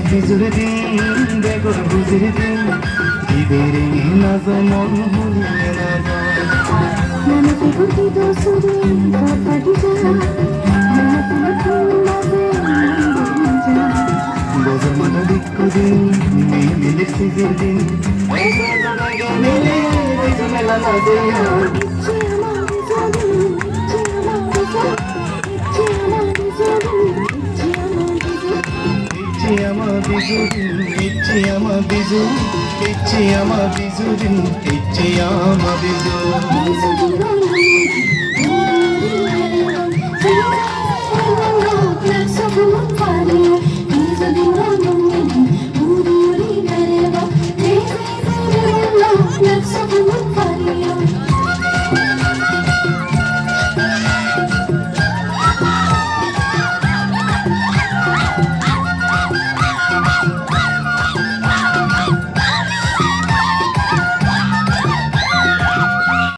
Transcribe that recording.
বিজুর দিন বেগর বুঝির দিন ঈদের নাজ মন ভুলিয়ে না যায় নানা বিভূতি দোসরে কথা দিজা নানা তুমি বজর মাথা দিক্কু দিন মিলে সিজির দিন মিলে মেলা না দেয়া আমার বিজুরিন ইচ্ছে আমার বিজু ইচ্ছে আমার বিজুরিন ইচ্ছে আমার বিজু Let's